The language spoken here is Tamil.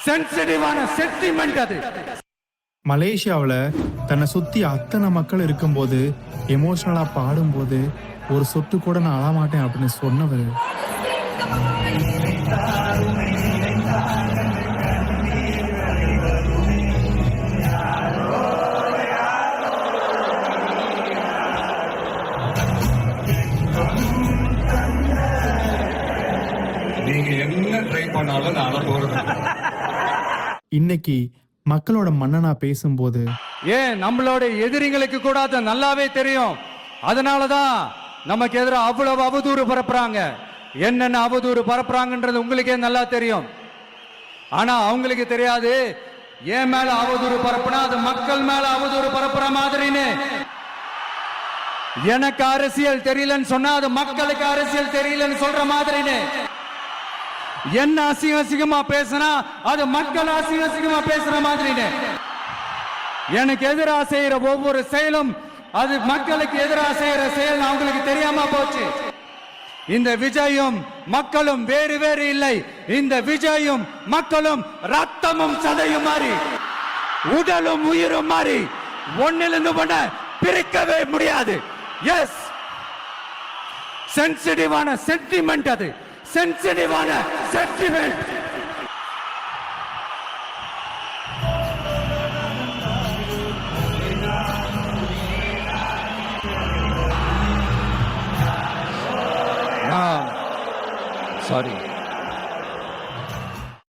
சென்சிட்டிவான சென்டிமெண்ட் அது. மலேசியாவில் தன்னை சுற்றி அத்தனை மக்கள் இருக்கும்போது எமோஷனலாக பாடும்போது ஒரு சொட்டு கூட நான் அழமாட்டேன் அப்படின்னு சொன்னவர். நீங்க என்ன ட்ரை பண்ணாலும் நான் போறேன். இன்னைக்கு மக்களோட மன்னனா பேசும்போது ஏன் நம்மளோட எதிரிங்களுக்கு கூட அது நல்லாவே தெரியும். அதனாலதான் நமக்கு எதிராக அவ்வளவு அவதூறு பரப்புறாங்க. என்னென்ன அவதூறு பரப்புறாங்கன்றது உங்களுக்கே நல்லா தெரியும். ஆனா அவங்களுக்கு தெரியாது ஏன் மேல அவதூறு பரப்புனா அது மக்கள் மேல அவதூறு பரப்புற மாதிரின்னு. எனக்கு அரசியல் தெரியலன்னு சொன்னா அது மக்களுக்கு அரசியல் தெரியலன்னு சொல்ற மாதிரின்னு. என்ன அசிங்கமா பேசினா அது மக்கள் அசிங்கமா பேசுற மாதிரி. எனக்கு எதிராக செய்யற ஒவ்வொரு செயலும் அது மக்களுக்கு எதிராக செய்யற செயல் அவங்களுக்கு தெரியாம போச்சு. இந்த விஜயும் மக்களும் வேறு வேறு இல்லை. இந்த விஜயும் மக்களும் ரத்தமும் சதையும் மாறி உடலும் உயிரும் மாறி ஒன்னிலிருந்து ஒண்ண பிரிக்கவே முடியாது. எஸ், சென்சிட்டிவான சென்டிமெண்ட் அது. சென்சிட்டிவான சென்டிமெண்ட். சாரி.